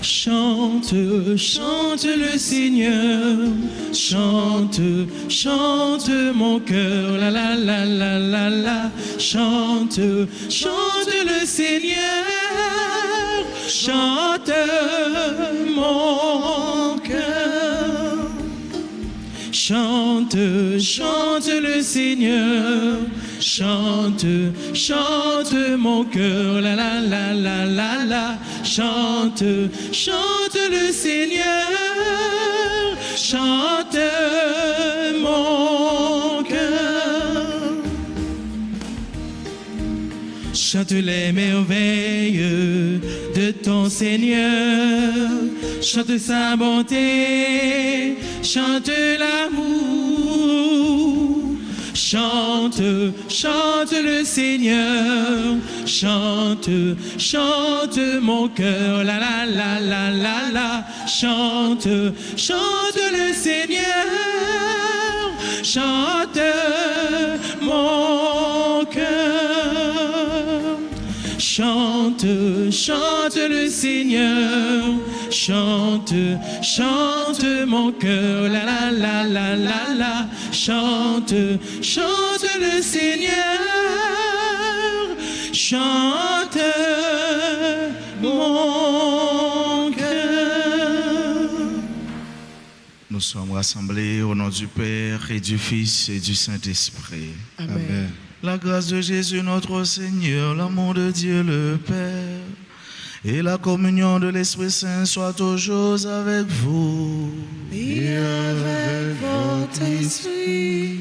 Chante, chante le Seigneur, chante, chante mon cœur, la la la la la la, chante, chante le Seigneur, chante mon cœur, chante, chante le Seigneur, chante, chante mon cœur, la la la la la la, chante, chante le Seigneur, chante mon cœur. Chante les merveilles de ton Seigneur, chante sa bonté, chante l'amour. Chante, chante le Seigneur, chante, chante mon cœur, la la la la la la, chante, chante le Seigneur, chante mon cœur. Chante, chante le Seigneur, chante, chante mon cœur, la la la la la la, chante, chante le Seigneur, chante mon cœur. Nous sommes rassemblés au nom du Père et du Fils et du Saint-Esprit. Amen. La grâce de Jésus notre Seigneur, l'amour de Dieu le Père et la communion de l'Esprit Saint soient toujours avec vous. Et avec votre esprit.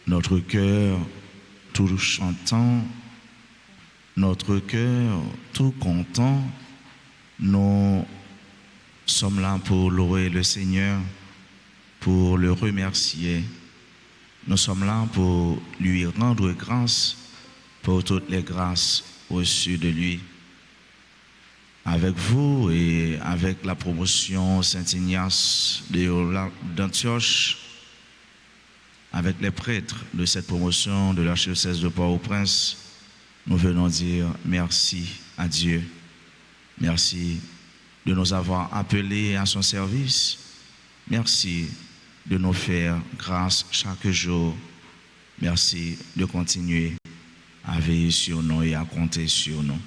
Notre cœur tout chantant, notre cœur tout content, nous sommes là pour louer le Seigneur, pour le remercier. Nous sommes là pour lui rendre grâce pour toutes les grâces reçues de lui. Avec vous et avec la promotion Saint-Ignace d'Antioche, avec les prêtres de cette promotion de l'archidiocèse de Port-au-Prince, nous venons dire merci à Dieu. Merci de nous avoir appelés à son service. Merci de nous faire grâce chaque jour. Merci de continuer à veiller sur nous et à compter sur nous.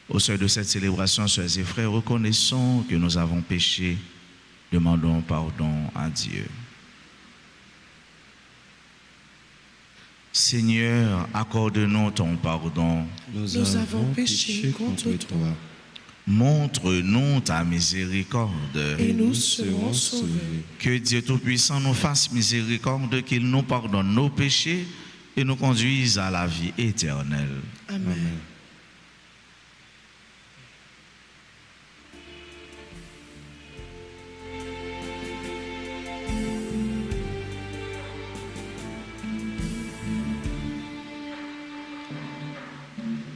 Au seuil de cette célébration, sœurs et frères, reconnaissons que nous avons péché. Demandons pardon à Dieu. Seigneur, accorde-nous ton pardon. Nous avons péché contre toi. Montre-nous ta miséricorde. Et nous serons sauvés. Que Dieu Tout-Puissant nous fasse miséricorde, qu'il nous pardonne nos péchés et nous conduise à la vie éternelle. Amen.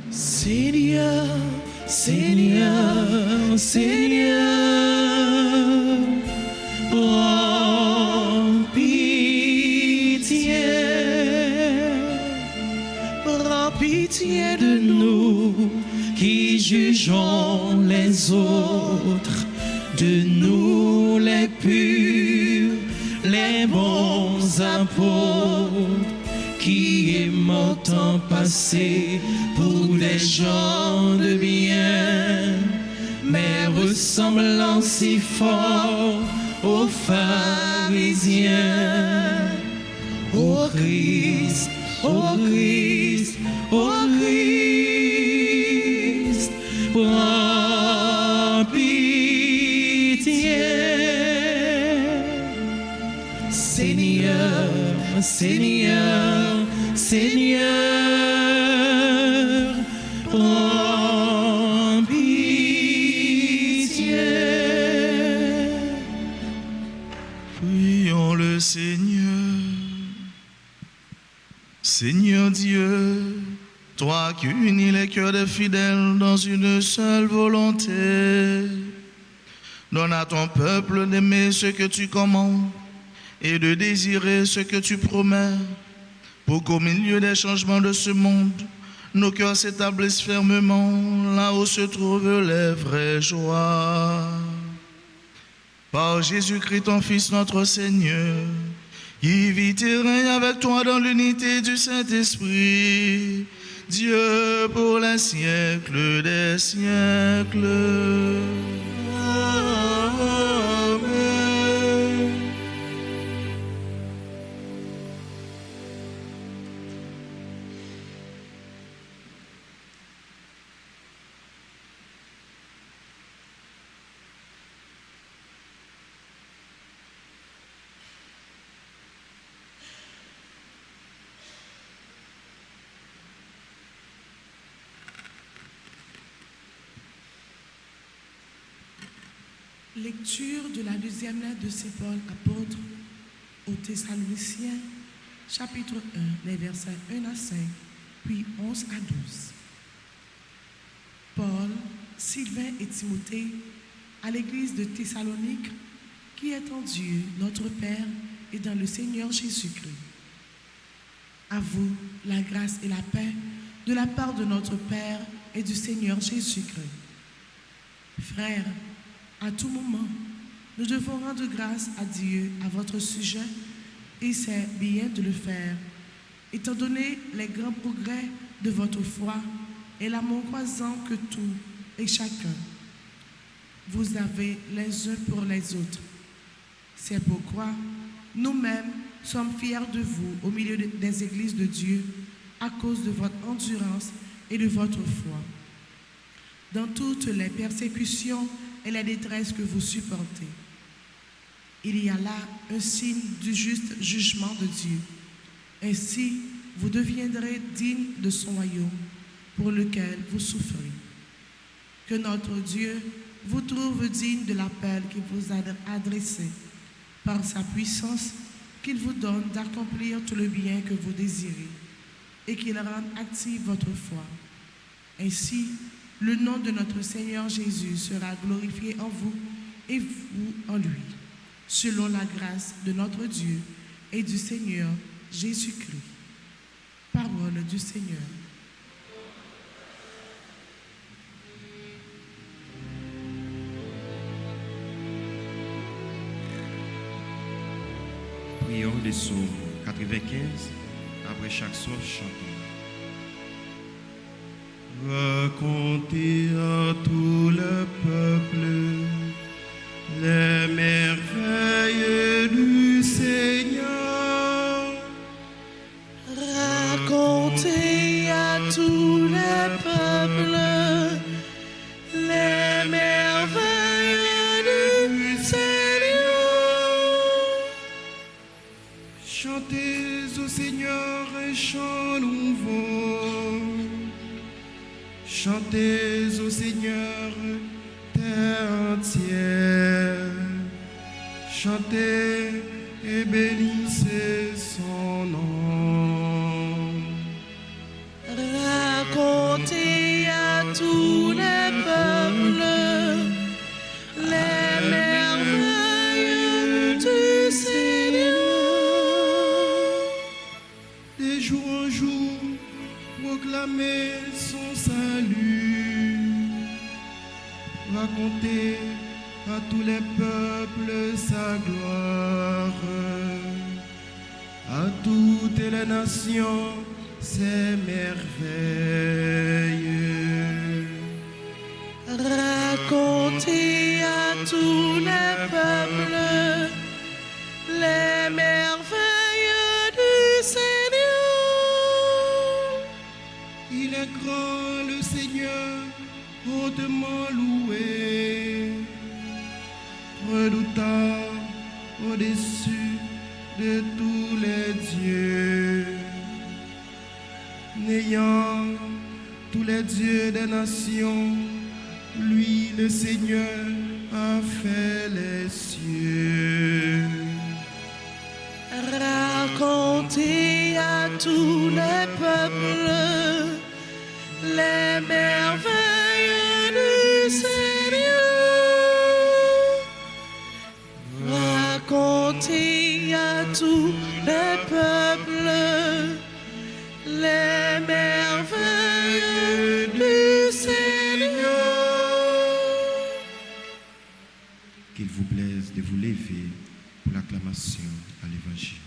Seigneur, Seigneur, Seigneur, prends pitié de nous qui jugeons les autres, de nous les purs, les bons apôtres, qui aimons tant passer pour des gens de bien, mais ressemblant si fort aux pharisiens. Ô Christ, ô Christ, ô Christ, prends pitié. Seigneur, Seigneur, Seigneur, prends pitié. Prions le Seigneur. Seigneur Dieu, toi qui unis les cœurs des fidèles dans une seule volonté, donne à ton peuple d'aimer ce que tu commandes et de désirer ce que tu promets, pour qu'au milieu des changements de ce monde, nos cœurs s'établissent fermement là où se trouvent les vraies joies. Par Jésus-Christ, ton Fils, notre Seigneur, qui vit et règne avec toi dans l'unité du Saint-Esprit, Dieu pour les siècles des siècles. Amen. Lecture de la deuxième lettre de Saint Paul, apôtre aux Thessaloniciens, chapitre 1, les versets 1 à 5, puis 11 à 12. Paul, Sylvain et Timothée, à l'église de Thessalonique, qui est en Dieu, notre Père, et dans le Seigneur Jésus-Christ. À vous, la grâce et la paix de la part de notre Père et du Seigneur Jésus-Christ. Frères, à tout moment, nous devons rendre grâce à Dieu à votre sujet, et c'est bien de le faire, étant donné les grands progrès de votre foi et l'amour croissant que tout et chacun vous avez les uns pour les autres. C'est pourquoi nous-mêmes sommes fiers de vous au milieu des églises de Dieu à cause de votre endurance et de votre foi. Dans toutes les persécutions et la détresse que vous supportez, il y a là un signe du juste jugement de Dieu. Ainsi, vous deviendrez dignes de son royaume pour lequel vous souffrez. Que notre Dieu vous trouve digne de l'appel qu'il vous a adressé par sa puissance, qu'il vous donne d'accomplir tout le bien que vous désirez et qu'il rende active votre foi. Ainsi, le nom de notre Seigneur Jésus sera glorifié en vous et vous en lui, selon la grâce de notre Dieu et du Seigneur Jésus-Christ. Parole du Seigneur. Prions les psaumes 95, après chaque psaume chantons. Racontez à tout le peuple les merveilles du Seigneur. Racontez à tout le peuple les merveilles du Seigneur. Chantez au Seigneur un chant nouveau. Chantez au Seigneur terre entière. Chantez et bénissez son nom. Racontez à tous les peuples les merveilles du Seigneur. De jour en jour, proclamez son salut. Racontez à tous les peuples sa gloire. À toutes les nations ses merveilles. Racontez à tous les peuples les merveilles du Seigneur. Il est grand le Seigneur, hautement loué, redoutable au-dessus de tous les dieux. N'ayant tous les dieux des nations, lui le Seigneur a fait les cieux. Racontez à tous les peuples les merveilles du Seigneur. Racontez à tous les peuples les merveilles levés pour l'acclamation à l'Évangile.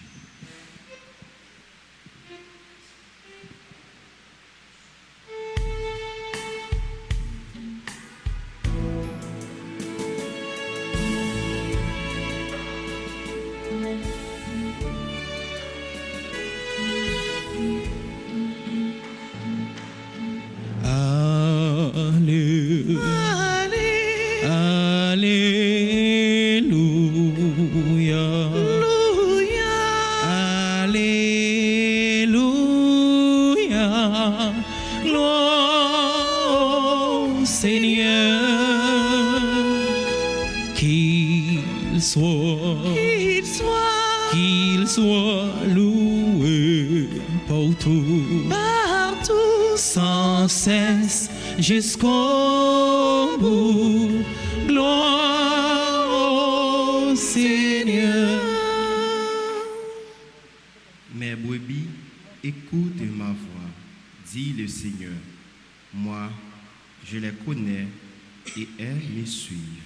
Qu'il soit loué partout, sans cesse jusqu'au bout. Gloire au Seigneur. Mes brebis, écoute ma voix, dit le Seigneur. Moi, je les connais et elles me suivent.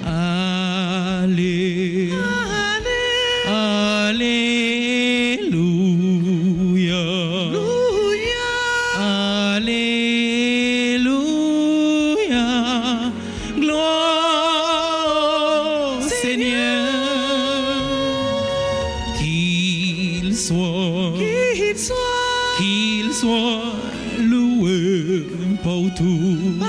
Alléluia. Alléluia. Gloire au Seigneur. Qu'il soit loué partout,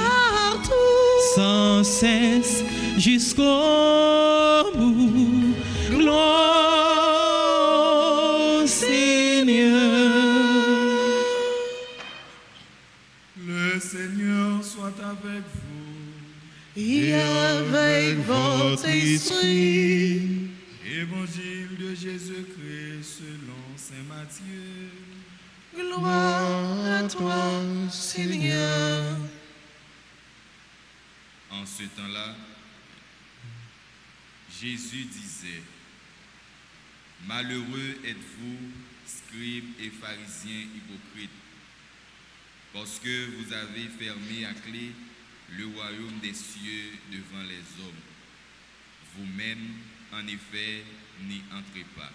sans cesse jusqu'au bout. Gloire au Seigneur. Le Seigneur soit avec vous. Et avec votre esprit. Évangile de Jésus-Christ selon saint Matthieu. Gloire à toi, Seigneur. En ce temps-là, Jésus disait, « Malheureux êtes-vous, scribes et pharisiens hypocrites, parce que vous avez fermé à clé le royaume des cieux devant les hommes. Vous-même, en effet, n'y entrez pas.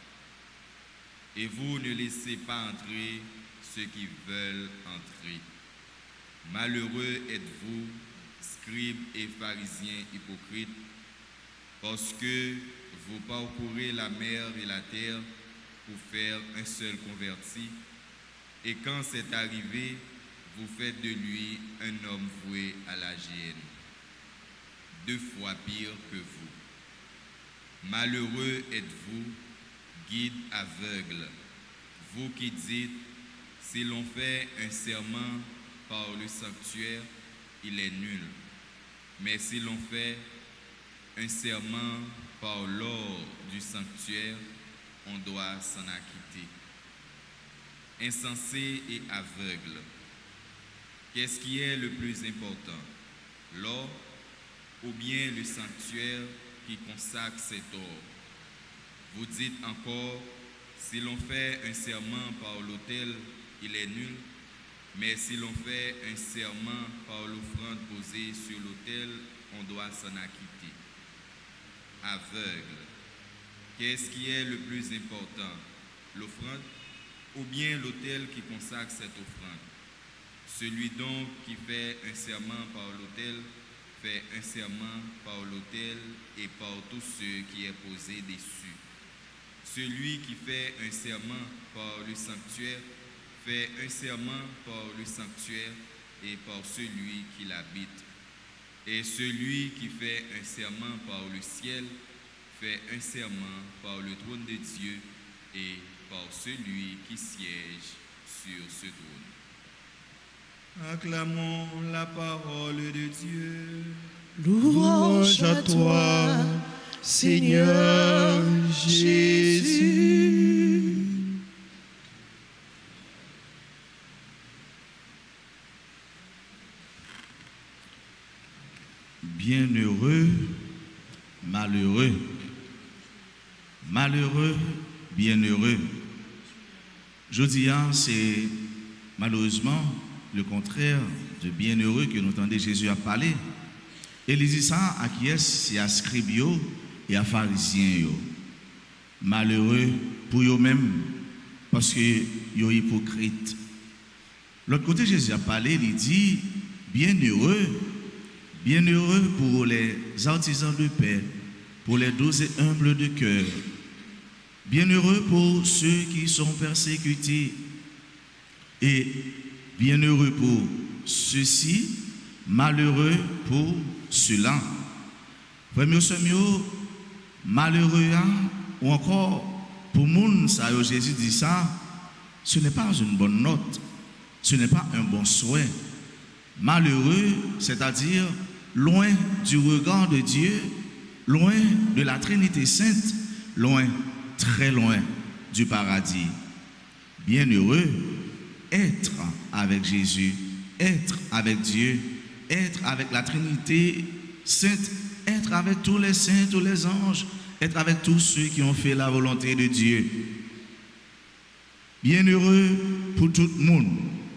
Et vous ne laissez pas entrer ceux qui veulent entrer. Malheureux êtes-vous, scribes et pharisiens hypocrites, parce que vous parcourez la mer et la terre pour faire un seul converti, et quand c'est arrivé, vous faites de lui un homme voué à la géhenne, 2 fois pire que vous. Malheureux êtes-vous, guides aveugles, vous qui dites, si l'on fait un serment par le sanctuaire, il est nul. Mais si l'on fait un serment par l'or du sanctuaire, on doit s'en acquitter. Insensé et aveugle, qu'est-ce qui est le plus important, l'or ou bien le sanctuaire qui consacre cet or? Vous dites encore, si l'on fait un serment par l'autel, il est nul, mais si l'on fait un serment par l'offrande posée sur l'autel, on doit s'en acquitter. Aveugle, qu'est-ce qui est le plus important, l'offrande ou bien l'autel qui consacre cette offrande? Celui donc qui fait un serment par l'autel fait un serment par l'autel et par tout ce qui est posé dessus. Celui qui fait un serment par le sanctuaire fait un serment par le sanctuaire et par celui qui l'habite. Et celui qui fait un serment par le ciel fait un serment par le trône de Dieu et par celui qui siège sur ce trône. Acclamons la parole de Dieu. Louange à toi, Seigneur Jésus. Bienheureux, malheureux, malheureux, bienheureux. Je dis, c'est malheureusement le contraire de bienheureux que nous entendons Jésus a parlé. Et il dit ça à qui est, c'est à scribes et à pharisiens. Malheureux pour eux-mêmes, parce que sont hypocrites. L'autre côté, Jésus a parlé, il dit, bienheureux pour les artisans de paix, pour les doux et humbles de cœur. Bienheureux pour ceux qui sont persécutés. Et bienheureux pour ceux-ci, malheureux pour ceux-là. Premier malheureux, ou encore pour moun, ça, Jésus dit ça, ce n'est pas une bonne note, ce n'est pas un bon souhait. Malheureux, c'est-à-dire loin du regard de Dieu, loin de la Trinité Sainte, loin, très loin du paradis. Bienheureux, être avec Jésus, être avec Dieu, être avec la Trinité Sainte, être avec tous les saints, tous les anges, être avec tous ceux qui ont fait la volonté de Dieu. Bienheureux pour tout le monde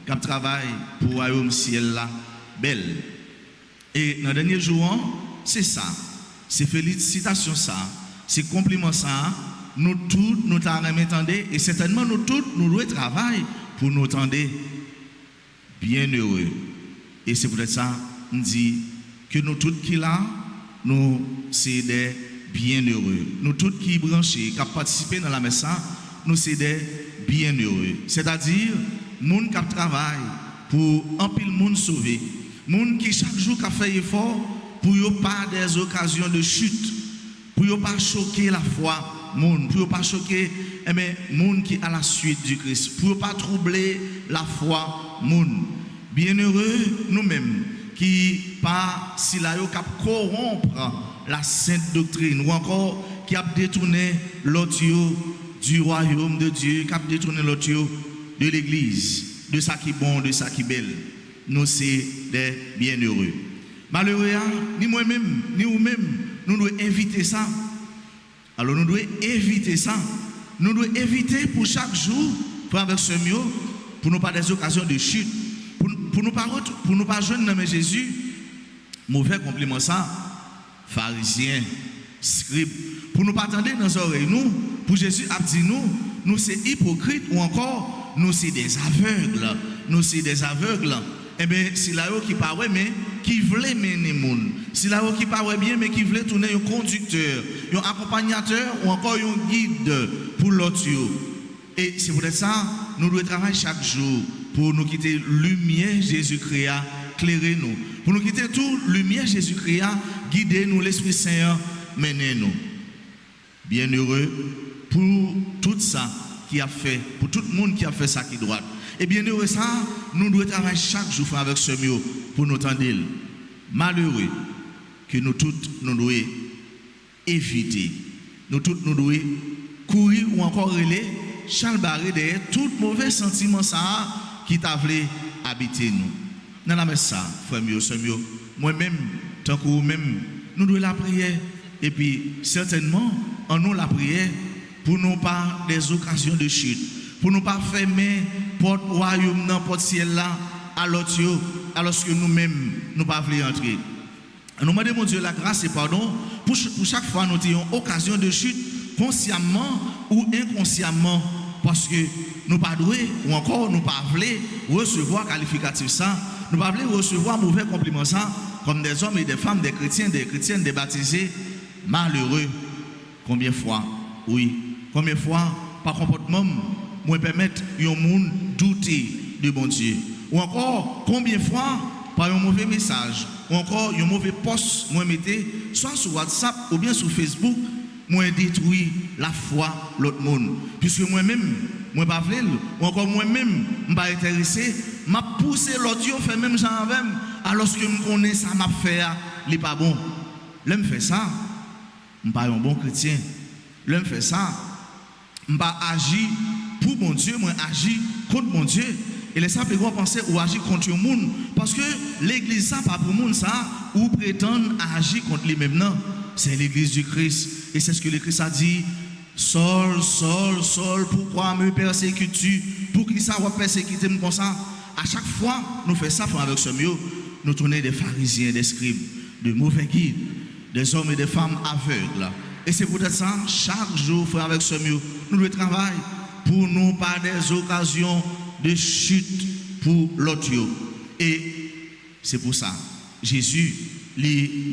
qui travaille pour le royaume ciel là, belle. Et dans le dernier jour, c'est ça, c'est félicitations ça, c'est compliments ça, nous tous, nous t'entendons, et certainement nous tous, nous devons travailler pour nous entendre bienheureux. Et c'est peut-être ça, on dit que nous tous qui là, nous c'est des bienheureux. Nous tous qui branchés, qui participent dans la messe, nous c'est des bienheureux. C'est-à-dire, moun qui travaille pour un pile monde sauver, moun qui chaque jour qui fait effort pour ne pas des occasions de chute, pour ne pas choquer la foi, moun, pour ne pas choquer moun qui à la suite du Christ, pour ne pas troubler la foi, moun. Bienheureux nous-mêmes qui pas si la yo cap corrompre la sainte doctrine ou encore qui a détourné l'autre du royaume de Dieu, qui a détourné l'autre de l'église, de ça qui est bon, de ça qui est belle. Nous c'est des bienheureux. Malheureux, ni moi-même, ni vous-même, nous devons éviter ça. Alors nous devons éviter ça. Nous devons éviter pour chaque jour, pour avec ce mieux, pour nous pas des occasions de chute, pour nous pas joindre dans Jésus, mauvais compliment ça, pharisiens, scribes, pour nous pas attendre dans nos oreilles, nous, pour Jésus a dit nous c'est hypocrites ou encore nous c'est des aveugles, Eh bien, c'est là qui parle mais qui voulait mener monde, c'est là qui parle bien mais qui voulait tourner un conducteur, un accompagnateur ou encore un guide pour l'autre. Et c'est pour ça nous devons travailler chaque jour pour nous quitter lumière Jésus-Christ éclairer nous, pour nous quitter tout lumière Jésus-Christ guider nous, l'Esprit Saint mener nous. Bienheureux pour tout ça qui a fait, pour tout le monde qui a fait ça qui doit. Et bienheureux ça, nous devons travailler chaque jour avec ce mieux pour nous tendre. Malheureux que nous tous nous devons éviter. Nous tous nous devons courir ou encore relayer, chalbarer derrière tout mauvais sentiment ça qui t'a voulu habiter nous. Dans la messe ça, frère mieux, ce mieux. Moi-même, tant que vous-même, nous devons la prière. Et puis, certainement, en nous la prière pour nous pas des occasions de chute, pour nous pas fermer porte royaume dans porte ciel là à l'autre, alors que nous-mêmes, nous pas voulons entrer. Nous demandons mon Dieu la grâce et pardon pour chaque fois nous ayons occasion de chute, consciemment ou inconsciemment, parce que nous pas doués ou encore nous pas voulons recevoir qualificatif ça, nous pas voulons recevoir mauvais compliment ça, comme des hommes et des femmes, des chrétiens, des chrétiennes, des baptisés, malheureux. Combien de fois, oui, combien de fois, par comportement, moi permettre un monde douter de bon Dieu. Ou encore, combien de fois, par un mauvais message, ou encore un mauvais post, moi mettez, soit sur WhatsApp ou bien sur Facebook, moi détruit la foi de l'autre monde. Puisque moi-même, moi pas voulu, ou encore moi-même, je ne suis pas intéressé, je poussé l'autre, je fais même genre avec, alors que je connais ça, je fais, il n'est pas bon. Là, je fais ça, je ne suis pas un bon chrétien. Là, je fais ça, je ne pas agir pour mon Dieu, moi agir contre mon Dieu. Et les saints peuvent penser ou agir contre le monde. Parce que l'église, ça, pas pour le monde, ça, ou prétendre agir contre les mêmes. Non, c'est l'église du Christ. Et c'est ce que le Christ a dit. Saul, Saul, Saul, pourquoi me persécutes-tu? Pour qui ça va persécuter comme ça? à chaque fois, nous faisons ça avec ce mieux, nous tournons des pharisiens, des scribes, de mauvais guides, des hommes et des femmes aveugles. Et c'est peut-être ça, chaque jour, frère, avec ce mieux, nous devons travailler pour nous par des occasions de chute pour l'autre. Et c'est pour ça, Jésus, lui,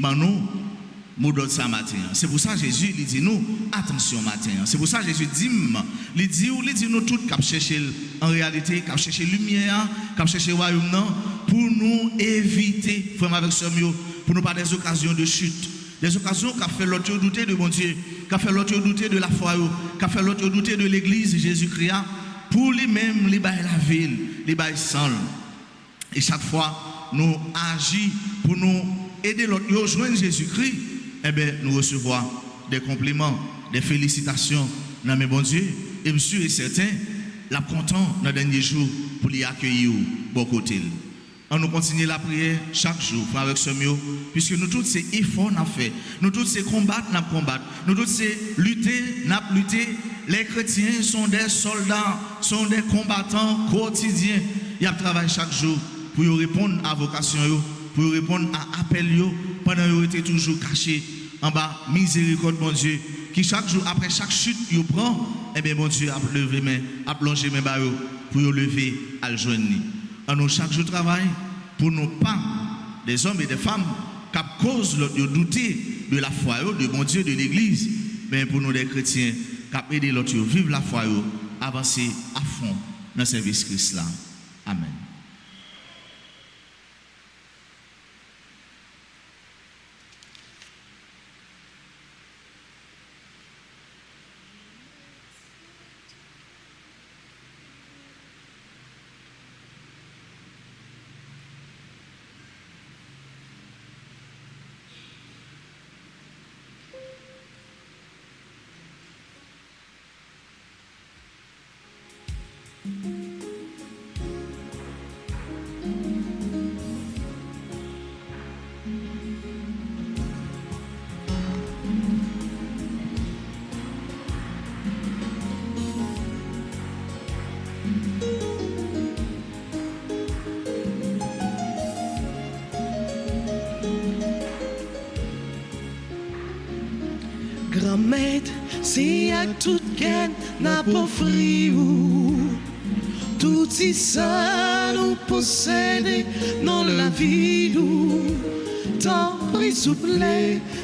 nous donne ça matin. C'est pour ça Jésus lui dit nous attention matin. C'est pour ça Jésus dit nous tous cap chercher en réalité cap chercher lumière, cap chercher royaume pour nous éviter frère avec ce mieux pour nous pas des occasions de chute, des occasions qui fait l'autre douter de bon Dieu, qui fait l'autre douter de la foi, qui fait l'autre douter de l'église Jésus-Christ pour lui-même les bailler la ville, les bailler seul. Et chaque fois nous agissons pour nous aider l'autre à joindre Jésus-Christ. Eh bien, nous recevons des compliments, des félicitations dans mes bon Dieu. Et monsieur est certain, la content dans les derniers jours pour les accueillir bon côté. On nous continue la prière chaque jour avec ce mieux, puisque nous tous ces efforts nous fait, nous tous ces combattre, nous tous ces lutter, nous lutter. Les chrétiens sont des soldats, sont des combattants quotidiens. Ils travaillent chaque jour pour répondre à vocation, pour répondre à appel pendant qu'ils étaient toujours cachés en bas, miséricorde, mon Dieu, qui chaque jour, après chaque chute, ils prennent, eh bien, mon Dieu, a levé main, a plongé mes barreaux pour lever à le joindre. En nous, chaque jour, travail pour nous pas, des hommes et des femmes, qui cause de douter de la foi, de mon Dieu, de l'église, mais pour nous, des chrétiens, qui aident l'autre à vivre la foi, avancer à fond dans le service Christ là. Amen. Grand-mère, c'est à tout gain n'a pas ou tout ça nous possède dans la vie nous. Tant pris souple,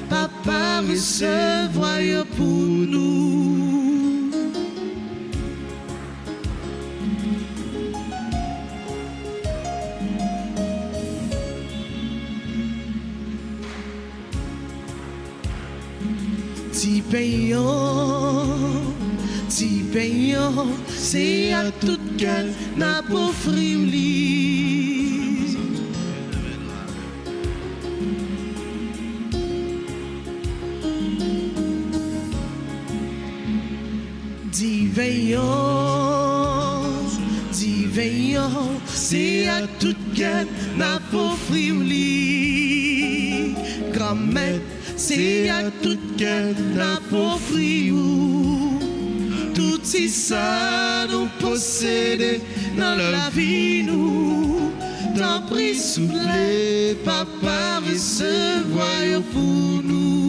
papa recevoir pour nous. Ti payant, c'est à tout quel n'a pas li. Di veillant, c'est à tout quel n'a pas li. Grand-mère, c'est à tout quel n'a pas tout ça nous possède dans la vie nous. Tant pris sous les papa recevoir pour nous.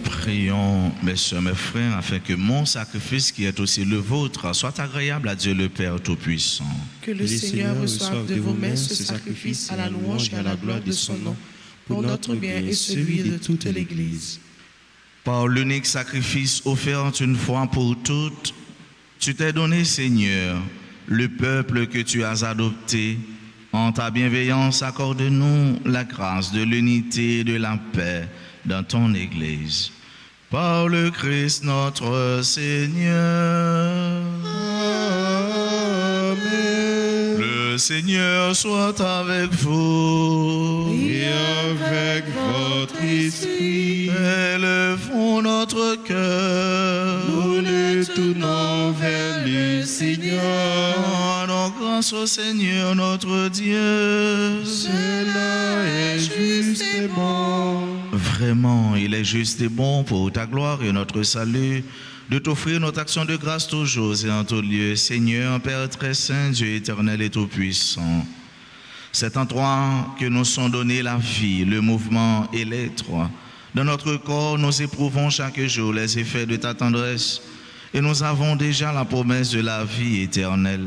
Prions, mes soeurs, mes frères, afin que mon sacrifice qui est aussi le vôtre soit agréable à Dieu le Père Tout-Puissant. Que le Seigneur reçoive de vos mains ce sacrifice à la louange et à la gloire de son nom, pour notre bien et celui de toute l'Église. Par l'unique sacrifice offert une fois pour toutes, tu t'es donné, Seigneur, le peuple que tu as adopté. En ta bienveillance, accorde-nous la grâce de l'unité et de la paix dans ton Église. Par le Christ notre Seigneur. Amen. Le Seigneur soit avec vous. Et avec votre esprit. Élevons notre cœur. Nous le nous tournons vers le Seigneur. Rendons grâce au Seigneur notre Dieu. Cela est juste et bon. Vraiment, il est juste et bon pour ta gloire et notre salut de t'offrir notre action de grâce toujours et en tout lieu. Seigneur, Père très saint, Dieu éternel et tout-puissant, c'est en toi que nous sont donnés la vie, le mouvement et l'être. Dans notre corps, nous éprouvons chaque jour les effets de ta tendresse et nous avons déjà la promesse de la vie éternelle.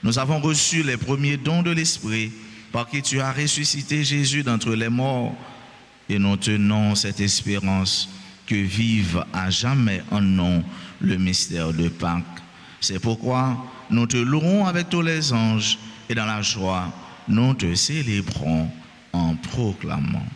Nous avons reçu les premiers dons de l'Esprit par qui tu as ressuscité Jésus d'entre les morts et nous tenons cette espérance que vive à jamais en nous le mystère de Pâques. C'est pourquoi nous te louerons avec tous les anges et dans la joie, nous te célébrons en proclamant.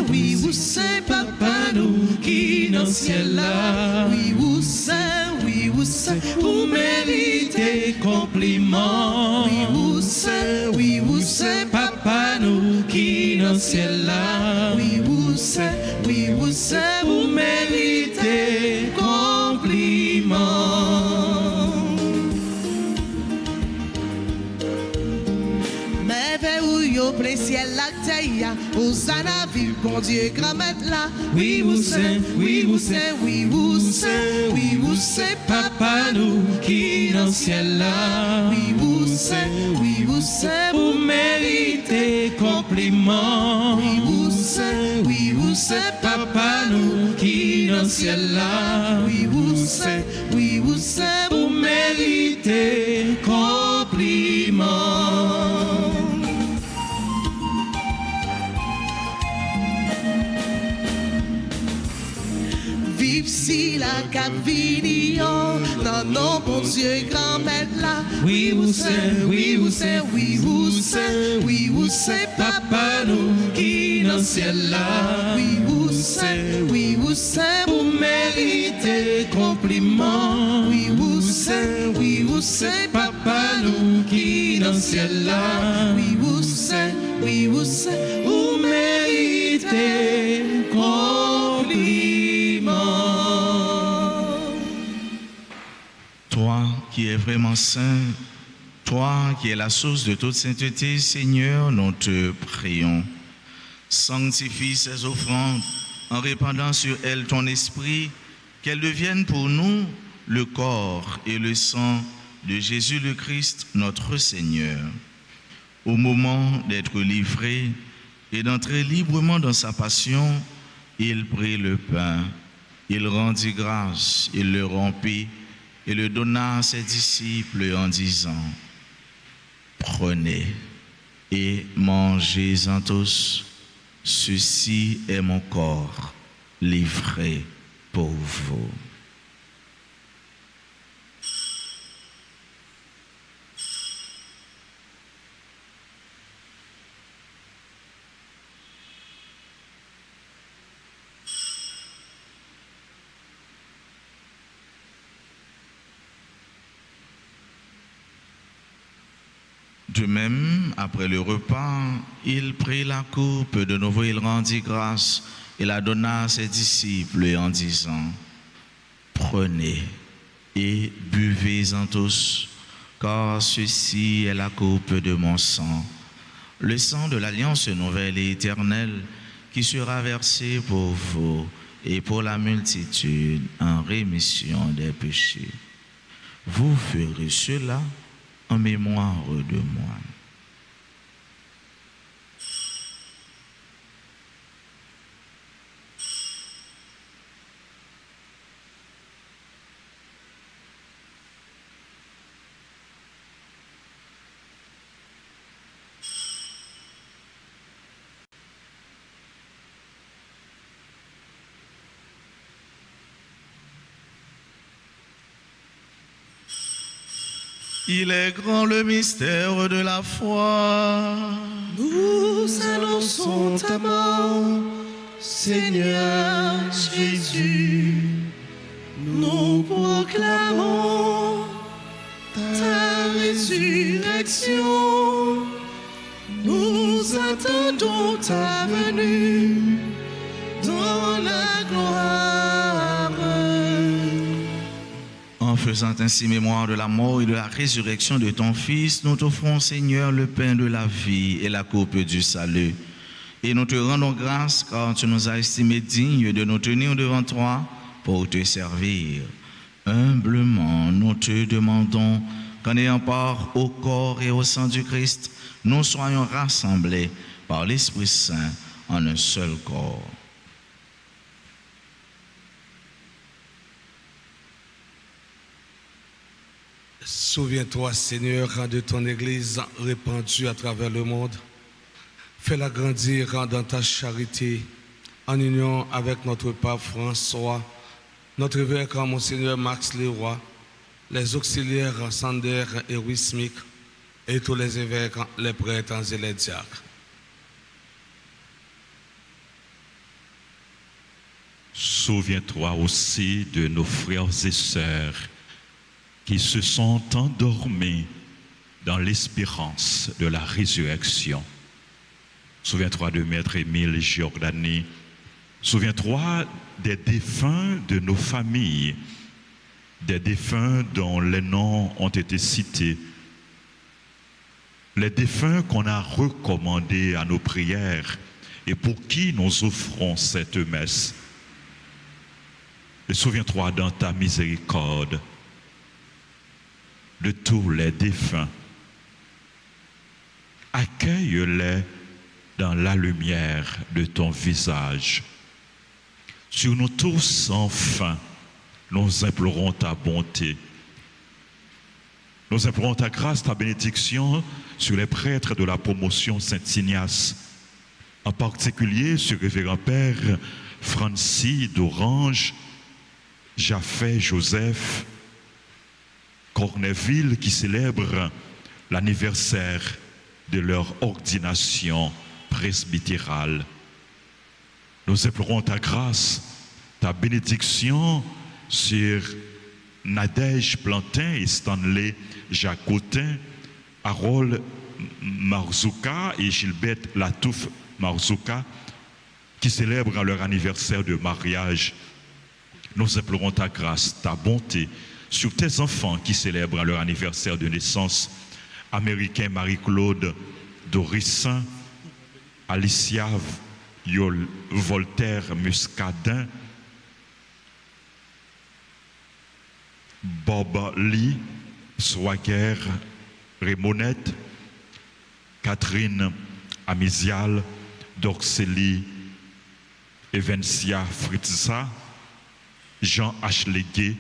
Oui, vous c'est papa nous qui dans le ciel là. Oui, vous c'est, vous méritez compliment. Oui, vous c'est papa nous qui dans le ciel là. Oui, vous c'est, vous méritez compliment. Mais vers où yo plein ciel la terre, Hosanna vive bon Dieu grand maître là. Oui, vous c'est, papa nous qui dans le ciel là. Oui, vous c'est, vous méritez compliment. Oui, vous c'est, papa nous qui dans le ciel là. Oui, vous c'est, vous méritez compliment. Vive si la Capignon, non, non, bon Dieu, grand maître là. Oui, vous c'est, papa nous qui dans le ciel là. Oui, vous c'est, vous méritez compliment. Oui, vous c'est, papa nous qui dans le ciel là. Oui, vous c'est, vous méritez compliment. Toi qui es vraiment saint, toi qui es la source de toute sainteté, Seigneur, nous te prions. Sanctifie ces offrandes en répandant sur elles ton esprit, qu'elles deviennent pour nous le corps et le sang de Jésus le Christ, notre Seigneur. Au moment d'être livré et d'entrer librement dans sa passion, il prit le pain, il rendit grâce, il le rompit et le donna à ses disciples en disant: prenez et mangez-en tous, ceci est mon corps livré pour vous. De même, après le repas, il prit la coupe, de nouveau il rendit grâce et la donna à ses disciples en disant: prenez et buvez-en tous, car ceci est la coupe de mon sang, le sang de l'alliance nouvelle et éternelle qui sera versé pour vous et pour la multitude en rémission des péchés. Vous ferez cela en mémoire de moi. Il est grand le mystère de la foi. Nous annonçons ta mort, Seigneur Jésus, nous proclamons ta résurrection. Nous attendons ta venue dans la gloire. En faisant ainsi mémoire de la mort et de la résurrection de ton Fils, nous t'offrons, Seigneur, le pain de la vie et la coupe du salut. Et nous te rendons grâce car tu nous as estimés dignes de nous tenir devant toi pour te servir. Humblement, nous te demandons qu'en ayant part au corps et au sang du Christ, nous soyons rassemblés par l'Esprit Saint en un seul corps. Souviens-toi, Seigneur, de ton Église répandue à travers le monde. Fais-la grandir dans ta charité, en union avec notre pape François, notre évêque Monseigneur Max Leroy, les auxiliaires Sander et Wismic, et tous les évêques, les prêtres et les diacres. Souviens-toi aussi de nos frères et sœurs qui se sont endormis dans l'espérance de la résurrection. Souviens-toi de Maître Émile Giordani. Souviens-toi des défunts de nos familles, des défunts dont les noms ont été cités, les défunts qu'on a recommandés à nos prières et pour qui nous offrons cette messe. Et souviens-toi dans ta miséricorde de tous les défunts. Accueille-les dans la lumière de ton visage. Sur nous tous, enfin, nous implorons ta bonté. Nous implorons ta grâce, ta bénédiction sur les prêtres de la promotion Saint-Ignace, en particulier sur le révérend Père Francis d'Orange, Jaffé Joseph, Cornéville qui célèbrent l'anniversaire de leur ordination presbytérale. Nous implorons ta grâce, ta bénédiction sur Nadège Plantin et Stanley Jacotin, Harold Marzouka et Gilberte Latouf Marzouka qui célèbrent leur anniversaire de mariage. Nous implorons ta grâce, ta bonté sur tes enfants qui célèbrent leur anniversaire de naissance. Américain Marie-Claude Dorissin, Alicia Voltaire Muscadin, Bob Lee Swager Rémonette, Catherine Amizial, Dorcélie Evencia Fritza, Jean Achleguet,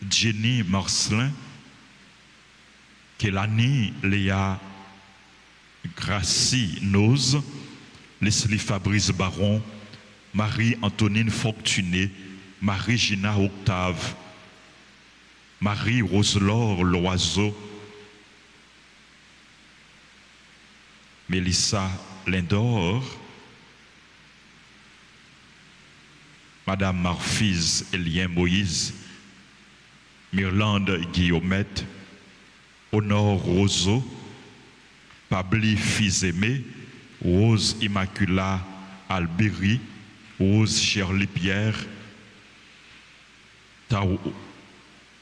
Jenny Marcelin, Kélani Léa Gracie Nose, Leslie Fabrice Baron, Marie-Antonine Fortuné, Marie-Gina Octave, Marie-Roselore Loiseau, Mélissa Lindor, Madame Marfise Elien Moïse, Myrlande Guillaumette, Honore Roseau, Pabli Fils-Aimé, Rose Immacula Alberi, Rose Shirley Pierre, Tao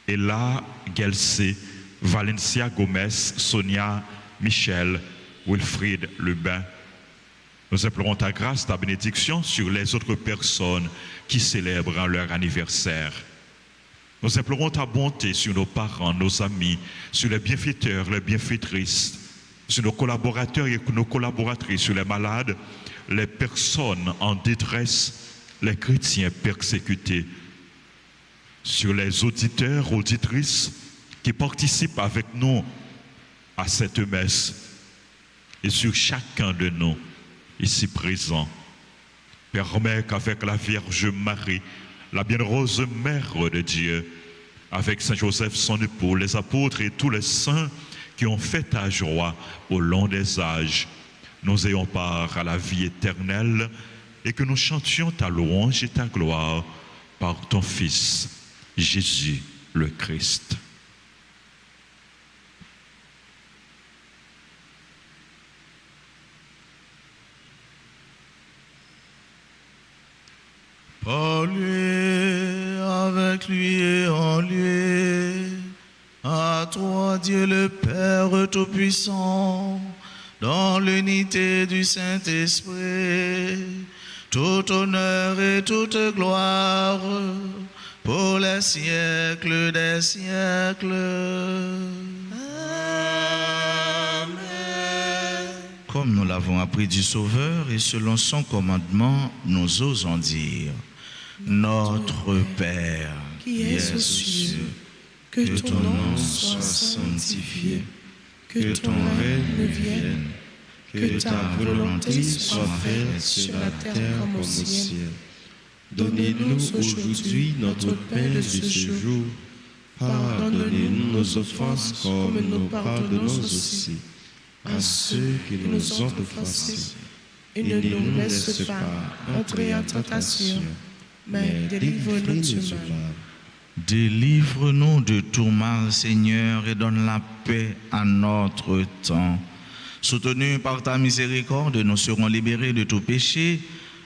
Ella Gelsé, Valencia Gomez, Sonia Michel, Wilfried Lebin. Nous implorons ta grâce, ta bénédiction sur les autres personnes qui célèbrent leur anniversaire. Nous implorons ta bonté sur nos parents, nos amis, sur les bienfaiteurs, les bienfaitrices, sur nos collaborateurs et nos collaboratrices, sur les malades, les personnes en détresse, les chrétiens persécutés, sur les auditeurs, auditrices qui participent avec nous à cette messe et sur chacun de nous ici présents. Permets qu'avec la Vierge Marie, la bienheureuse Mère de Dieu, avec Saint Joseph son époux, les apôtres et tous les saints qui ont fait ta joie au long des âges, nous ayons part à la vie éternelle et que nous chantions ta louange et ta gloire par ton Fils, Jésus le Christ. Par lui, avec lui et en lui, à toi Dieu le Père Tout-Puissant, dans l'unité du Saint-Esprit, tout honneur et toute gloire pour les siècles des siècles. Amen. Comme nous l'avons appris du Sauveur et selon son commandement, nous osons dire: Notre Père, qui es aux cieux, que ton nom soit sanctifié, que ton règne vienne, que ta volonté soit faite sur la terre comme au ciel. Donnez-nous aujourd'hui notre pain de ce jour. Pardonnez-nous nos offenses comme nous pardonnons aussi à ceux qui nous ont offensés. Et ne nous laisse pas entrer en tentation, mais délivre-nous du mal. Délivre-nous de tout mal, Seigneur, et donne la paix à notre temps. Soutenus par ta miséricorde, nous serons libérés de tout péché,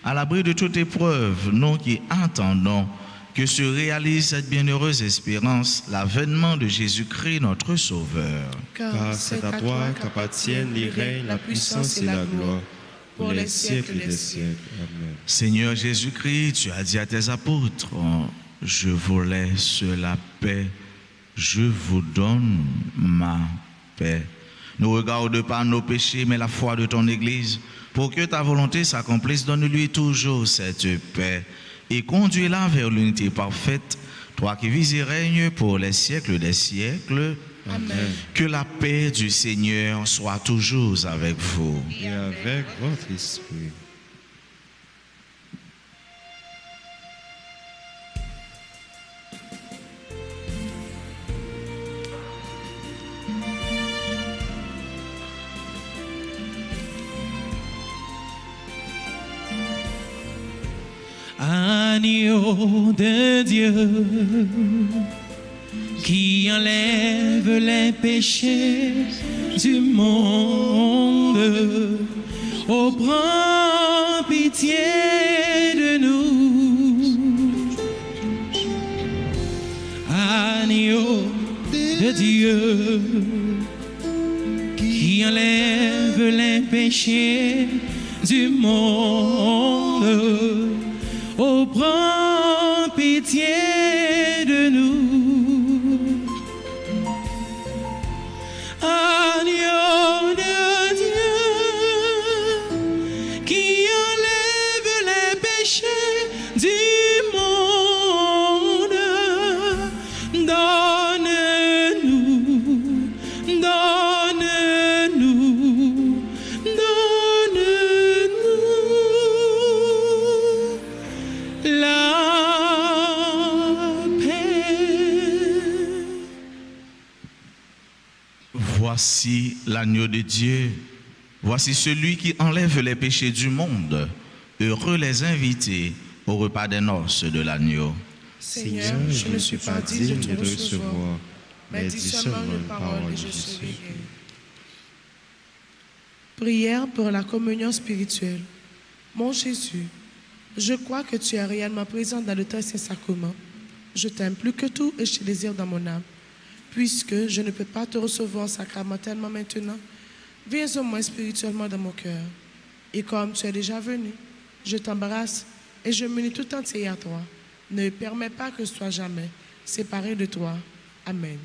à l'abri de toute épreuve, nous qui attendons que se réalise cette bienheureuse espérance, l'avènement de Jésus-Christ, notre Sauveur. Car c'est à toi qu'appartiennent les règnes, la puissance et la gloire, pour les siècles des siècles. Amen. Seigneur Jésus-Christ, tu as dit à tes apôtres: je vous laisse la paix, je vous donne ma paix. Ne regarde pas nos péchés, mais la foi de ton Église. Pour que ta volonté s'accomplisse, donne-lui toujours cette paix et conduis-la vers l'unité parfaite, toi qui vis et règnes pour les siècles des siècles. Amen. Que la paix du Seigneur soit toujours avec vous. Et avec votre esprit. Agneau de Dieu, qui enlève les péchés du monde, oh, prends pitié de nous. Agneau de Dieu, qui enlève les péchés du monde, oh, prends pitié de nous. Agneau de Dieu, qui enlève les péchés du monde, donne-nous, donne-nous, donne-nous la paix. Voici l'agneau de Dieu. Voici celui qui enlève les péchés du monde. Heureux les invités au repas des noces de l'agneau. Seigneur, je ne suis pas digne de te recevoir, mais dis seulement une parole et je serai guéri. Prière pour la communion spirituelle. Mon Jésus, je crois que tu es réellement présent dans le très saint sacrement. Je t'aime plus que tout et je te désire dans mon âme. Puisque je ne peux pas te recevoir sacramentellement maintenant, viens au moins spirituellement dans mon cœur. Et comme tu es déjà venu, je t'embrasse et je m'unis tout entier à toi. Ne permets pas que je sois jamais séparé de toi. Amen.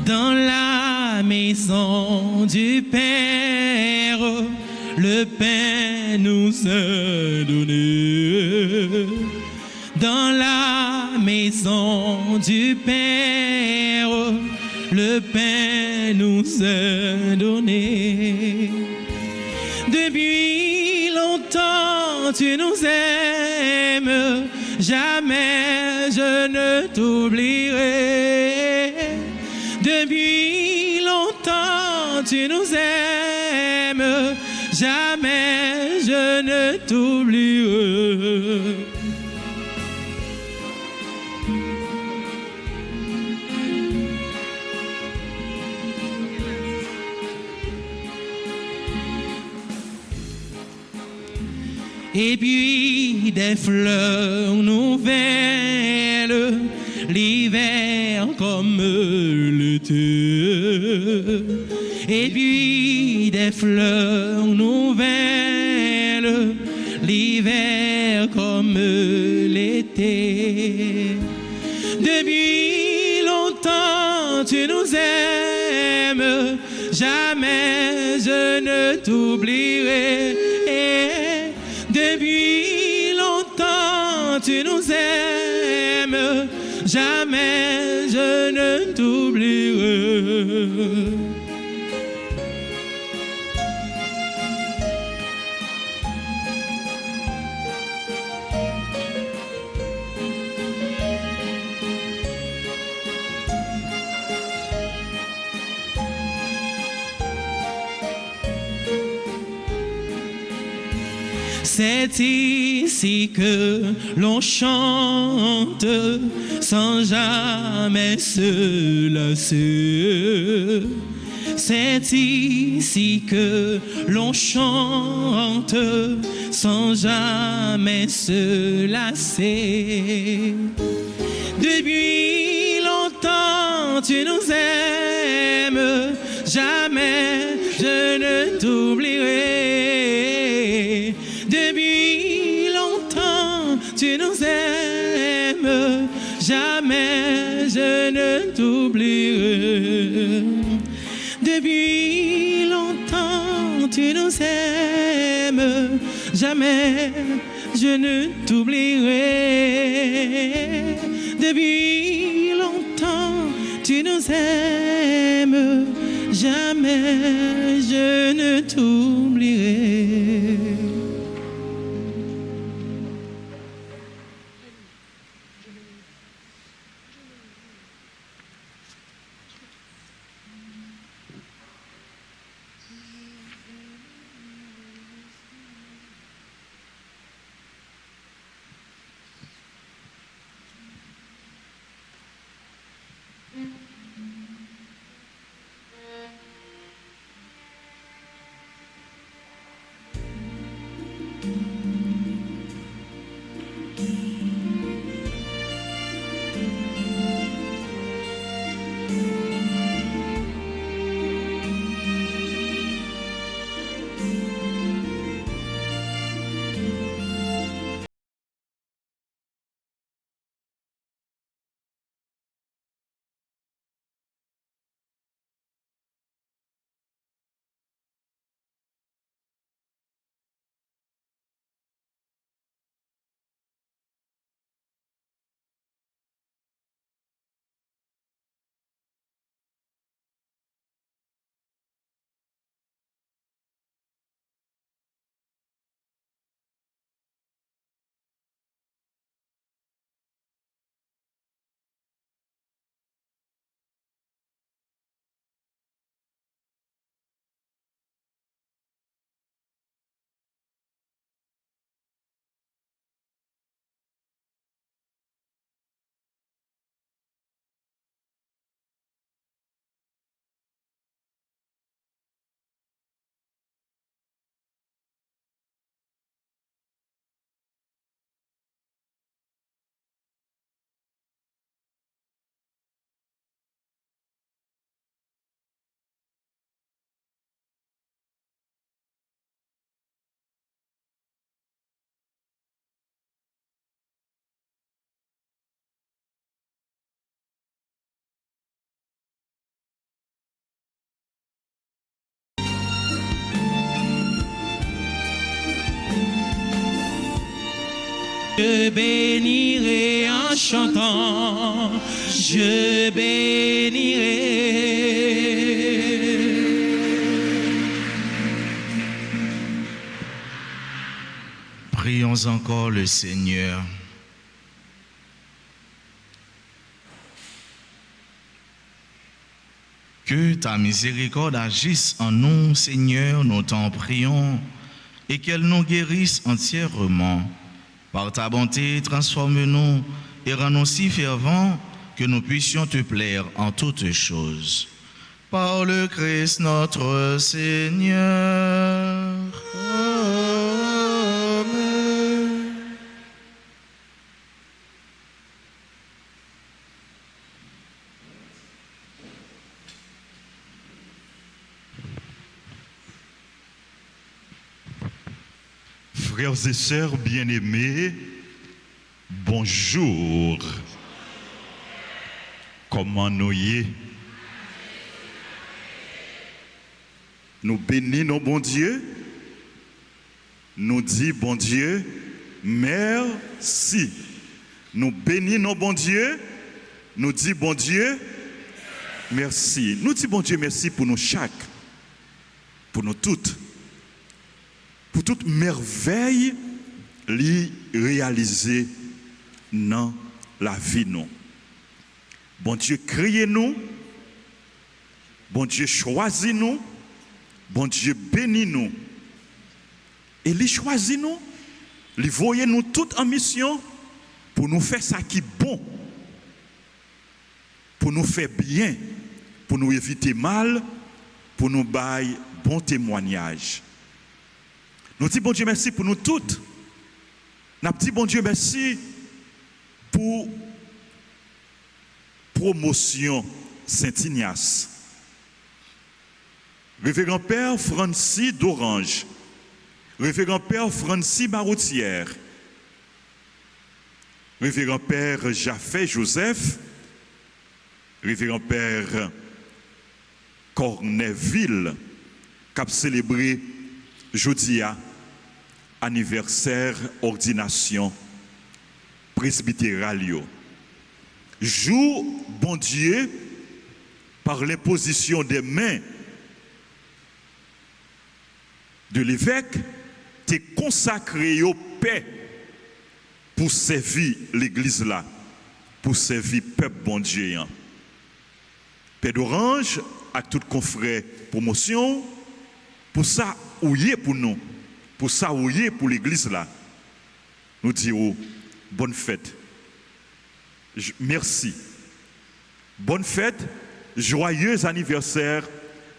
Dans la maison du Père, le pain nous est donné. Dans la maison du Père, le pain nous est donné. Depuis longtemps tu nous aimes, jamais je ne t'oublierai. Depuis longtemps tu nous aimes, jamais je ne t'oublierai. Et puis des fleurs nouvelles, l'hiver comme l'été. Et puis des fleurs nouvelles, l'hiver comme l'été. Depuis longtemps tu nous aimes, jamais je ne t'oublierai. Depuis longtemps tu nous aimes, jamais je ne t'oublierai. C'est ici que l'on chante sans jamais se lasser. C'est ici que l'on chante sans jamais se lasser. Depuis longtemps tu nous aimes, jamais je ne t'oublierai. Depuis longtemps tu nous aimes, jamais je ne t'oublierai. Depuis longtemps tu nous aimes, jamais je ne t'oublierai. Depuis longtemps tu nous aimes, jamais je ne t'oublierai. Je bénirai en chantant, je bénirai. Prions encore le Seigneur. Que ta miséricorde agisse en nous, Seigneur, nous t'en prions, et qu'elle nous guérisse entièrement. Par ta bonté, transforme-nous et rends-nous si fervents que nous puissions te plaire en toutes choses. Par le Christ notre Seigneur. Amen. Frères et sœurs bien-aimés, bonjour. Comment nous y est? Nous bénissons bon Dieu. Nous disons bon Dieu, merci. Nous bénissons bon Dieu. Nous disons bon Dieu, merci. Nous disons bon Dieu, merci pour nous chaque, pour nous toutes. Pour toute merveille li réalisée dans la vie nous. Bon Dieu crée nous, bon Dieu choisit nous, bon Dieu bénit nous. Et il choisit nous, il voyait nous toutes en mission pour nous faire ça qui est bon, pour nous faire bien, pour nous éviter mal, pour nous bailler bon témoignage. Nous disons bon Dieu merci pour nous toutes. Nous disons bon Dieu merci pour promotion Saint-Ignace. Révérend Père Francis d'Orange. Révérend Père Francis Maroutière. Révérend Père Jaffé Joseph. Révérend Père Corneville, qui a célébré Jodia, anniversaire ordination presbytérale. Jour, bon Dieu, par l'imposition des mains de l'évêque, t'es consacré au paix pour servir l'église là, pour servir peuple bon Dieu. Père d'Orange, à tout confrère promotion, pour ça, ouillé pour nous, pour ça, ouillé pour l'église là. Nous disons bonne fête. Merci. Bonne fête, joyeux anniversaire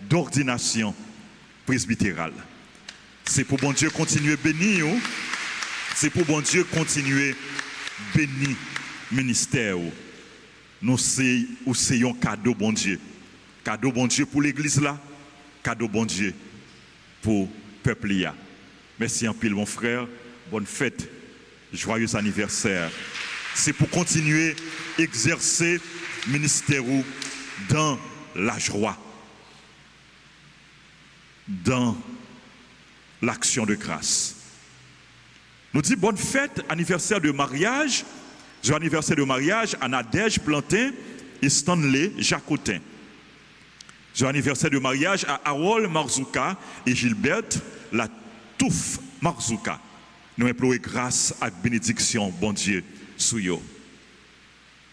d'ordination presbytérale. C'est pour bon Dieu continuer bénir. C'est pour bon Dieu continuer bénir ministère. Nous c'est un cadeau bon Dieu. Cadeau bon Dieu pour l'église là. Cadeau bon Dieu pour le peuple. Merci en pile mon frère. Bonne fête. Joyeux anniversaire. C'est pour continuer à exercer le ministère dans la joie, dans l'action de grâce. Nous disons bonne fête, anniversaire de mariage, joyeux anniversaire de mariage à Nadège Plantin et Stanley Jacotin. Joyeux anniversaire de mariage à Harold Marzouka et Gilberte La Touffe Marzouka. Nous implorons grâce et bénédiction, bon Dieu, sur eux.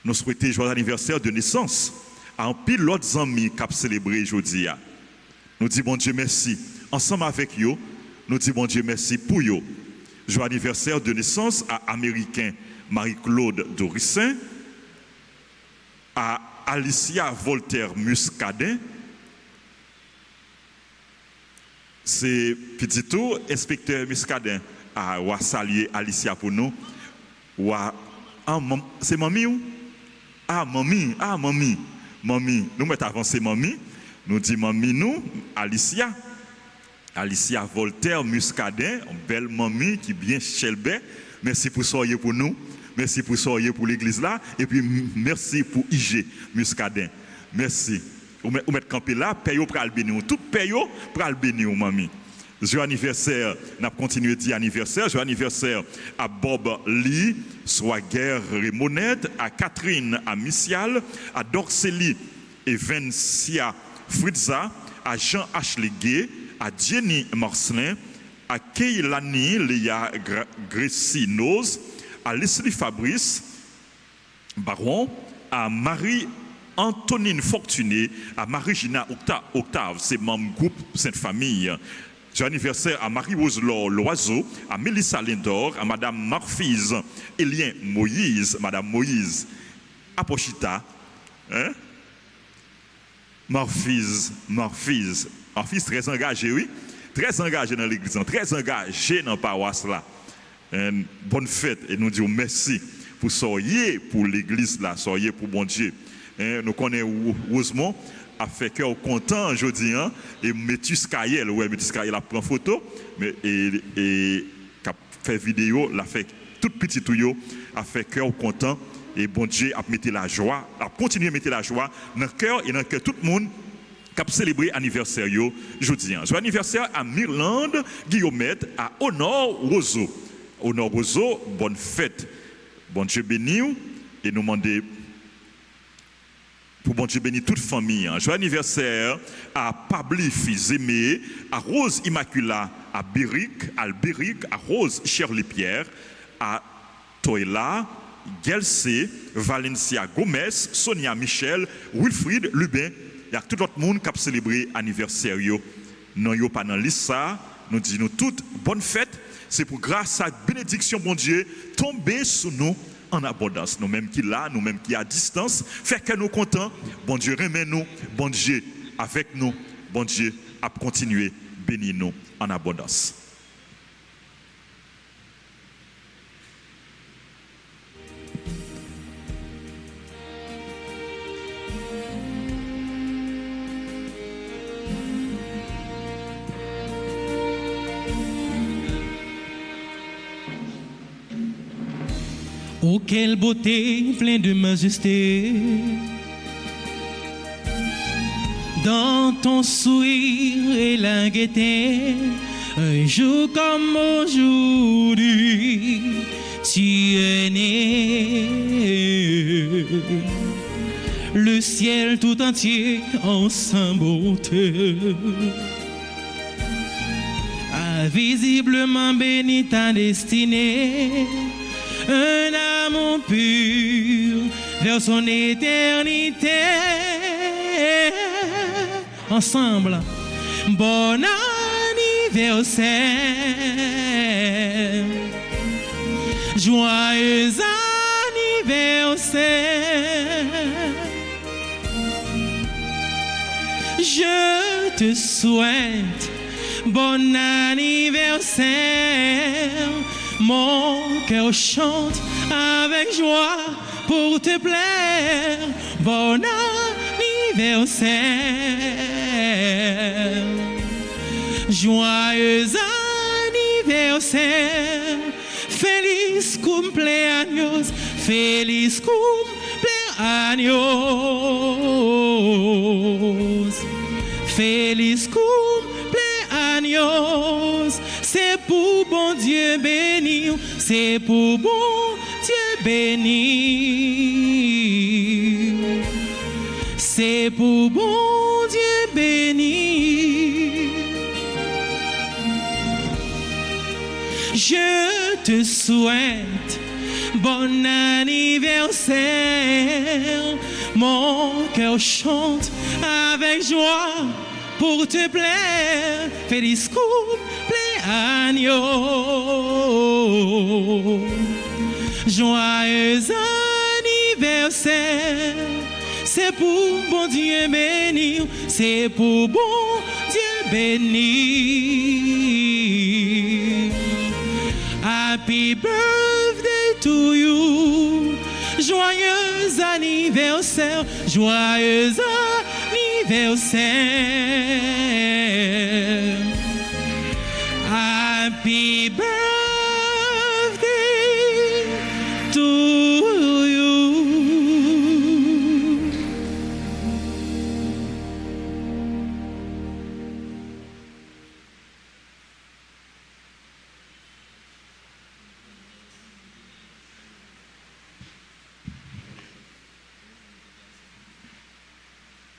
Nous souhaitons joyeux anniversaire de naissance à un pile d'autres amis qui ont célébré aujourd'hui. Nous disons bon Dieu merci. Ensemble avec eux, nous disons bon Dieu merci pour eux. Joyeux anniversaire de naissance à Américain Marie-Claude Dorissin, à Alicia Voltaire Muscadin. C'est petit tout, inspecteur Muscadin. À saluer Alicia pour nous. C'est mamie ou? Mamie. Mamie. Nous mettons avancé mamie. Nous disons mamie nous, Alicia. Alicia Voltaire Muscadin, une belle mamie qui bien chelbé. Merci pour soyez pour nous. Merci pour soyez pour l'église là. Et puis merci pour IG Muscadin. Merci. Vous mettez campé là, paye pour albéni. Tout paye pour albéni, mamie. Joyeux anniversaire, n'a continué de dire anniversaire. Joyeux anniversaire à Bob Lee, Swager Remonette, à Catherine à Missial, à Dorceli et Vencia Fritza, à Jean Ashley Gay, à Jenny Marcelin, à Keilani Léa Gressinos, à Leslie Fabrice Baron, à Marie Antonine Fortuné, à Marie-Gina Octave, c'est membre groupe Sainte Famille. Joyeux anniversaire à Marie-Rose Loiseau, à Mélissa Lindor, à Madame Marfise Elien Moïse, Madame Moïse Apochita, hein? Marfise, très engagé, oui, très engagé dans l'église, très engagé dans la paroisse là. Bonne fête et nous disons merci pour soyez pour l'église là, soyez pour bon Dieu. Nous connaissons heureusement a fait cœur content aujourd'hui hein et Métis Kael a pris photo mais et a fait vidéo l'a fait tout petit tuyau a fait cœur content et bon Dieu a mis la joie a continué à mettre la joie dans le cœur et dans le cœur tout le monde qui a célébré anniversaire aujourd'hui. Joyeux anniversaire à Mirlande Guillaumette, à Honor Roseau. Honor Roseau, bonne fête. Bon Dieu béni et nous demander pour bon Dieu bénir toute famille. Joyeux anniversaire à Pabli Fils-Aimé, à Rose Immacula, à Albéric, à Rose Shirley Pierre, à Toela, Gelsé, Valencia Gomez, Sonia Michel, Wilfried Lubin. Il y a tout l'autre monde qui a célébré l'anniversaire. Non, yo pas dans l'issa, nous disons toutes bonne fête. C'est pour grâce à la bénédiction, bon Dieu, tomber sur nous en abondance. Nous-mêmes qui là, nous-mêmes qui à distance, fait que nous contents. Bon Dieu, remet nous, bon Dieu, avec nous, bon Dieu, à continuer, bénir nous en abondance. Oh, quelle beauté, pleine de majesté. Dans ton sourire et la gaieté, un jour comme aujourd'hui, tu es né. Le ciel tout entier en sa beauté a visiblement béni ta destinée. Un amour pur vers son éternité. Ensemble, bon anniversaire, joyeux anniversaire. Je te souhaite bon anniversaire. Mon cœur chante avec joie pour te plaire. Bon anniversaire. Joyeux anniversaire. Feliz cumpleaños. Feliz cumpleaños. Feliz cumpleaños. C'est pour bon Dieu béni, c'est pour bon Dieu béni. C'est pour bon Dieu béni. Je te souhaite bon anniversaire. Mon cœur chante avec joie pour te plaire. Feliz cumpleaños. Joyeux anniversaire. C'est pour bon Dieu béni. C'est pour bon Dieu béni. Happy birthday to you. Joyeux anniversaire. Joyeux anniversaire. Happy birthday to you.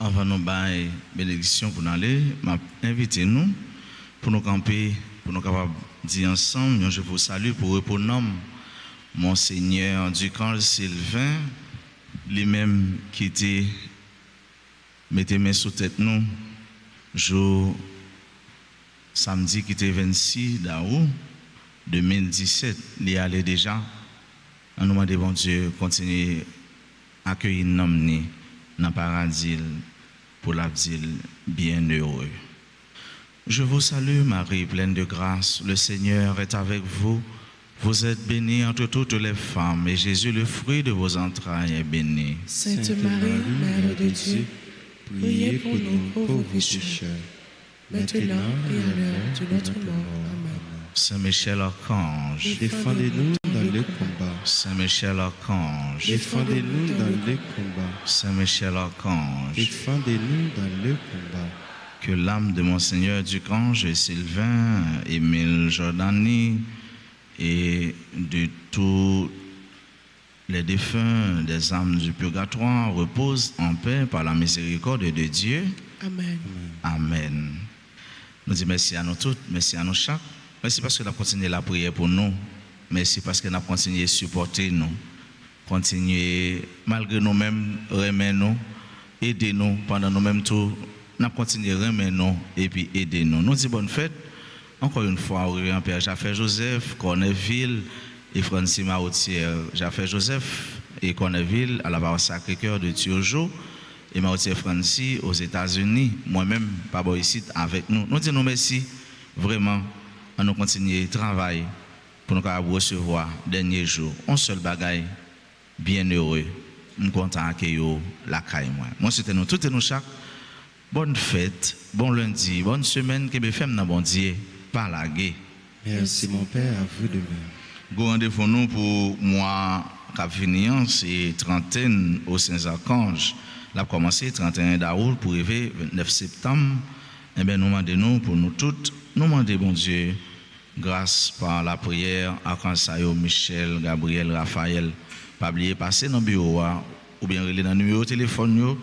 avant de nous bailler bénédiction pour nous aller, invitez-nous pour nous camper, pour nous capables de dire ensemble, je vous salue pour reprendre Monseigneur Ducamp Sylvain, lui-même qui était mettez main sous tête nous, jour samedi qui était 26 d'août 2017, il y allait déjà. On nous demande bon Dieu continuer à accueillir nous dans le paradis pour la dire bienheureux. Je vous salue Marie, pleine de grâce, le Seigneur est avec vous. Vous êtes bénie entre toutes les femmes, et Jésus, le fruit de vos entrailles, est béni. Sainte Marie, Mère de Dieu, priez pour nous pauvres pécheurs, maintenant et à l'heure de notre mort. Amen. Saint Michel Archange, Défendez-nous dans le combat. Saint Michel Archange, Défendez-nous dans le combat. Saint Michel Archange, Défendez-nous dans le combat. que l'âme de Monseigneur Ducamp Sylvain, Émile Jordani et de tous les défunts des âmes du purgatoire reposent en paix par la miséricorde de Dieu. Amen. Amen. Nous disons merci à nous toutes, merci à nous chaque. Merci parce que nous avons continué la prière pour nous. Merci parce que nous avons continué à supporter nous. Continuer, malgré nous-mêmes, remettre nous, aider nous pendant nous-mêmes tout. Nous avons continué à remettre nous et puis aider nous. Nous disons bonne fête. Encore une fois, au Père Jaffer Joseph, Corneville et Francis Maroutière. Jaffer Joseph et Corneville à la paroisse Sacré-Cœur de Turgeau et Maroutière Francis aux États-Unis. Moi-même, Papa ici avec nous. Nous disons merci vraiment à nous continuer le travail pour nous recevoir dernier jour. Un seul bagaille, bien heureux. Nous comptons accueillir la caille. Moi, c'était nous toutes et nous chaque. Bonne fête, bon lundi, bonne semaine, que BFM n'a bon Dieu. Pas la guerre. Merci mon Père, à vous de même. Go rendez-vous nous pour moi cap venir, c'est trentaine au Saint-Archange. L'a commencé 31 d'août pour arriver 29 septembre. Eh bien nous demandons pour nous toutes, nous demandons bon Dieu grâce par la prière à Kansayo, Michel, Gabriel, Raphaël, pas oublier passer dans le bureau ou bien relais dans le numéro de téléphone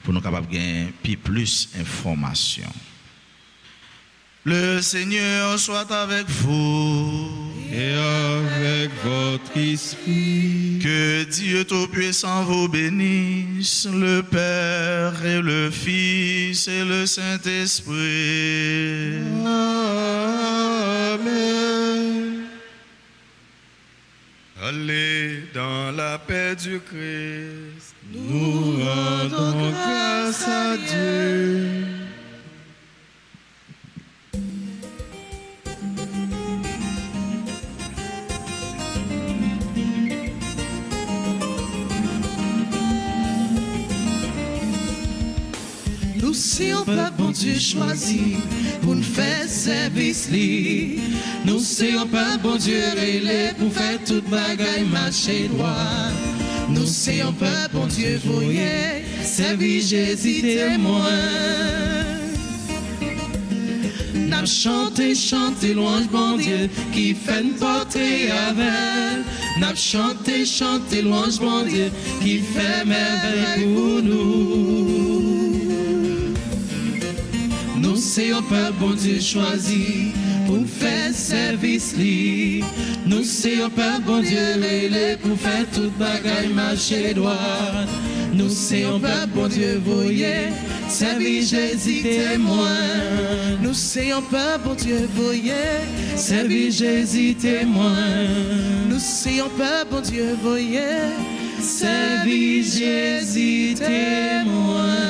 pour nous capables de gagner plus d'informations. Le Seigneur soit avec vous Et avec votre esprit. Que Dieu Tout-Puissant vous bénisse, le Père et le Fils et le Saint-Esprit. Amen. Allez dans la paix du Christ. Nous rendons grâce à Dieu. Nous si on peut bon Dieu choisi pour nous faire service li. Nous si on peut bon Dieu relais pour faire toute bagaille marcher droit. Nous si on peut bon Dieu voyer servir Jésus témoin. N'a chanté louange bon Dieu qui fait une portée avec. N'a chanté louange bon Dieu qui fait merveille pour nous. Nous c'est un peuple bon Dieu choisi pour faire service li. Nous c'est un peuple bon Dieu relais pour faire toute bagaille marcher droit. Nous c'est un peuple bon Dieu voyer servir Jésus témoin. Nous c'est un peuple bon Dieu voyer servir Jésus témoin. Nous c'est un peuple bon Dieu voyer servir Jésus témoin.